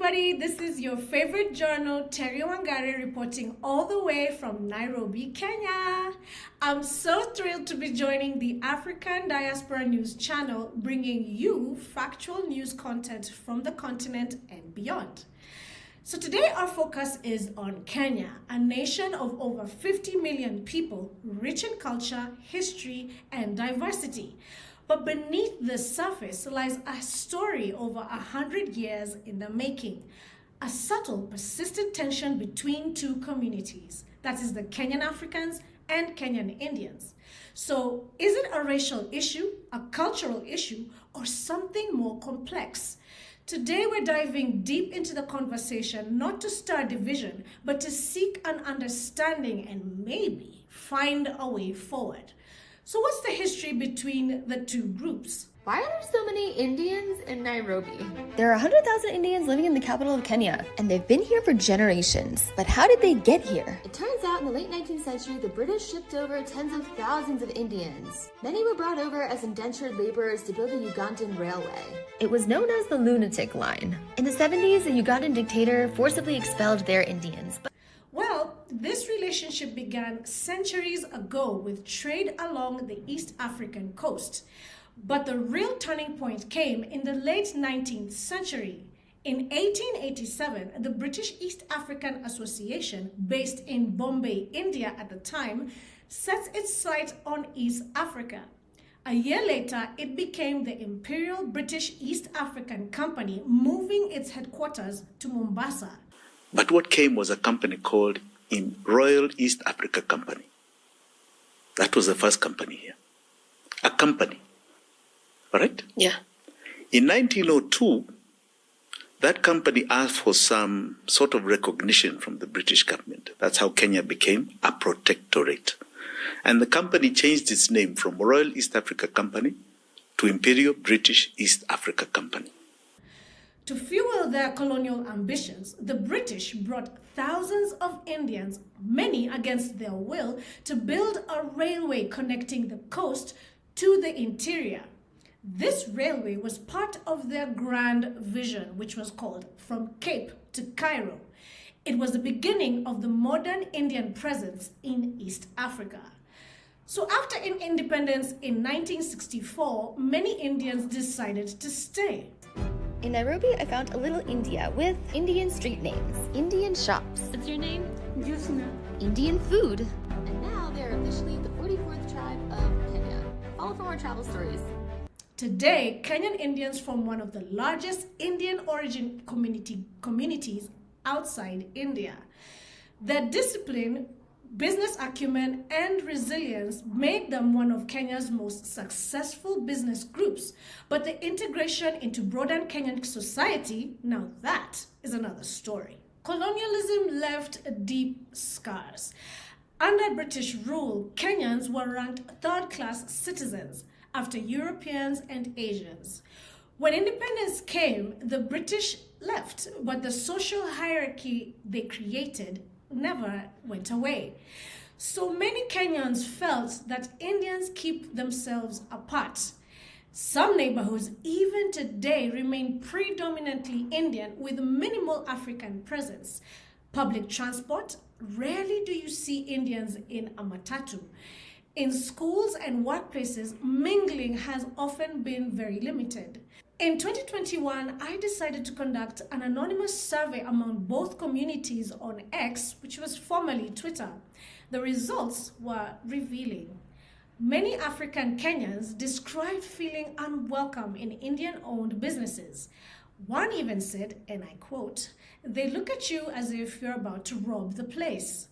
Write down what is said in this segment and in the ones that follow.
everybody. This is your favorite journal, Terry Wangari, reporting all the way from Nairobi, Kenya. I'm so thrilled to be joining the African Diaspora News channel, bringing you factual news content from the continent and beyond. So today our focus is on Kenya, a nation of over 50 million people, rich in culture, history, and diversity. But beneath the surface lies a story over 100 years in the making, a subtle, persistent tension between two communities, that is the Kenyan Africans and Kenyan Indians. So is it a racial issue, a cultural issue, or something more complex? Today we're diving deep into the conversation, not to stir division, but to seek an understanding and maybe find a way forward. So what's the history between the two groups? Why are there so many Indians in Nairobi? There are 100,000 Indians living in the capital of Kenya, and they've been here for generations. But how did they get here? It turns out in the late 19th century, the British shipped over tens of thousands of Indians. Many were brought over as indentured laborers to build the Ugandan railway. It was known as the lunatic line. In the 70s, a Ugandan dictator forcibly expelled their Indians. Well, this relationship began centuries ago with trade along the East African coast. But the real turning point came in the late 19th century. In 1887, the British East African Association, based in Bombay, India at the time, set its sight on East Africa. A year later, it became the Imperial British East African Company, moving its headquarters to Mombasa. But what came was a company called Royal East Africa Company. That was the first company here. A company. All right? Yeah. In 1902, that company asked for some sort of recognition from the British government. That's how Kenya became a protectorate. And the company changed its name from Royal East Africa Company to Imperial British East Africa Company. To fuel their colonial ambitions, the British brought thousands of Indians, many against their will, to build a railway connecting the coast to the interior. This railway was part of their grand vision, which was called From Cape to Cairo. It was the beginning of the modern Indian presence in East Africa. So after independence in 1964, many Indians decided to stay. In Nairobi, I found a little India with Indian street names, Indian shops. What's your name? Jusna. Indian food. And now they're officially the 44th tribe of Kenya. Follow for more travel stories. Today, Kenyan Indians form one of the largest Indian origin communities outside India. Their discipline, business acumen, and resilience made them one of Kenya's most successful business groups. But the integration into broader Kenyan society, now that is another story. Colonialism left deep scars. Under British rule, Kenyans were ranked third-class citizens after Europeans and Asians. When independence came, the British left, but the social hierarchy they created never went away. So many Kenyans felt that Indians keep themselves apart. Some neighborhoods even today remain predominantly Indian with minimal African presence. Public transport, rarely do you see Indians in a matatu. In schools and workplaces, mingling has often been very limited. In 2021, I decided to conduct an anonymous survey among both communities on X, which was formerly Twitter. The results were revealing. Many African Kenyans described feeling unwelcome in Indian-owned businesses. One even said, and I quote, "They look at you as if you're about to rob the place."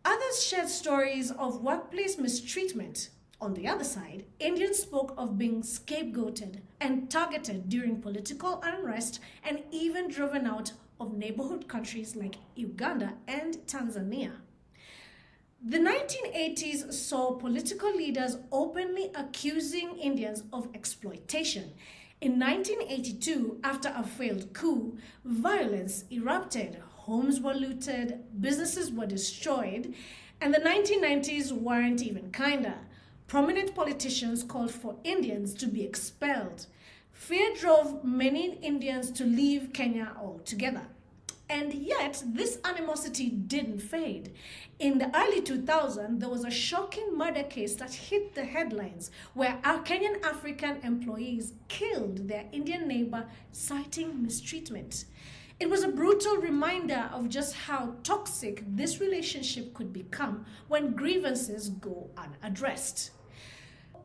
Others shared stories of workplace mistreatment. On the other side, Indians spoke of being scapegoated and targeted during political unrest and even driven out of neighborhood countries like Uganda and Tanzania. The 1980s saw political leaders openly accusing Indians of exploitation. In 1982, after a failed coup, violence erupted. Homes were looted, businesses were destroyed, and the 1990s weren't even kinder. Prominent politicians called for Indians to be expelled. Fear drove many Indians to leave Kenya altogether. And yet, this animosity didn't fade. In the early 2000s, there was a shocking murder case that hit the headlines where our Kenyan African employees killed their Indian neighbor, citing mistreatment. It was a brutal reminder of just how toxic this relationship could become when grievances go unaddressed.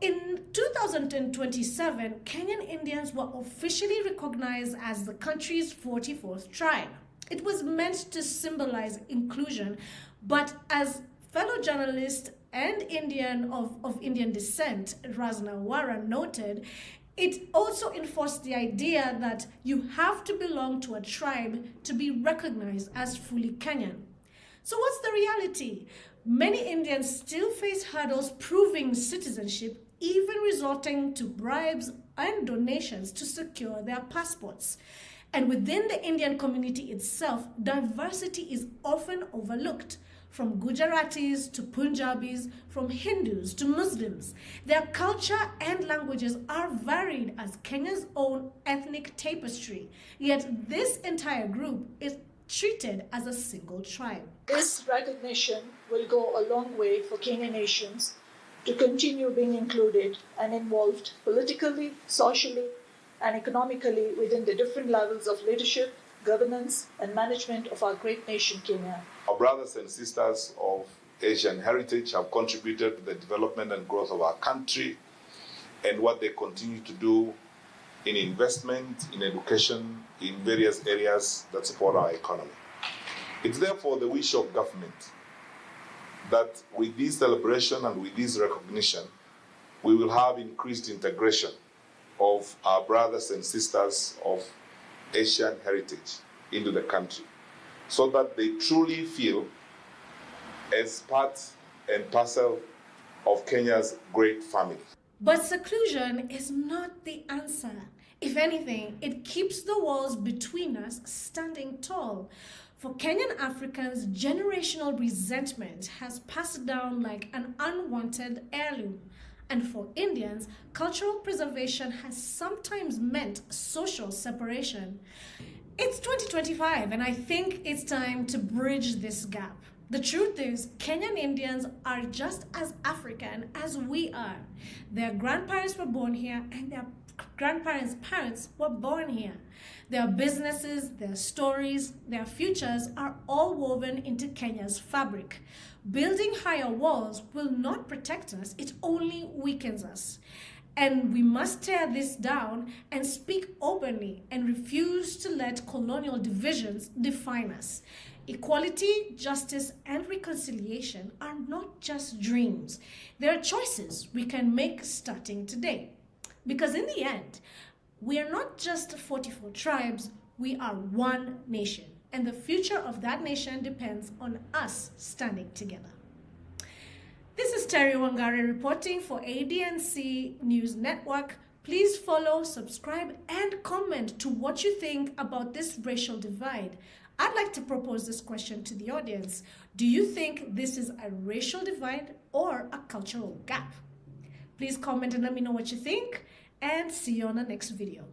In 2027, Kenyan Indians were officially recognized as the country's 44th tribe. It was meant to symbolize inclusion, but as fellow journalist and Indian of Indian descent, Razna Wara, noted, it also enforced the idea that you have to belong to a tribe to be recognized as fully Kenyan. So what's the reality? Many Indians still face hurdles proving citizenship, even resorting to bribes and donations to secure their passports. And within the Indian community itself, diversity is often overlooked. From Gujaratis to Punjabis, from Hindus to Muslims. Their culture and languages are varied as Kenya's own ethnic tapestry, yet this entire group is treated as a single tribe. This recognition will go a long way for Kenyan nations to continue being included and involved politically, socially, and economically within the different levels of leadership, governance, and management of our great nation, Kenya. Our brothers and sisters of Asian heritage have contributed to the development and growth of our country and what they continue to do in investment, in education, in various areas that support our economy. It's therefore the wish of government that with this celebration and with this recognition, we will have increased integration of our brothers and sisters of Asian heritage into the country, so that they truly feel as part and parcel of Kenya's great family. But seclusion is not the answer. If anything, it keeps the walls between us standing tall. For Kenyan Africans, generational resentment has passed down like an unwanted heirloom. And for Indians, cultural preservation has sometimes meant social separation. It's 2025, and I think it's time to bridge this gap. The truth is, Kenyan Indians are just as African as we are. Their grandparents were born here, and their grandparents' parents were born here. Their businesses, their stories, their futures are all woven into Kenya's fabric. Building higher walls will not protect us, it only weakens us. And we must tear this down and speak openly and refuse to let colonial divisions define us. Equality, justice, and reconciliation are not just dreams. They are choices we can make starting today. Because in the end, we are not just 44 tribes, we are one nation. And the future of that nation depends on us standing together. This is Terry Wangari reporting for ADNC News Network. Please follow, subscribe, and comment to what you think about this racial divide. I'd like to propose this question to the audience. Do you think this is a racial divide or a cultural gap? Please comment and let me know what you think, and see you on the next video.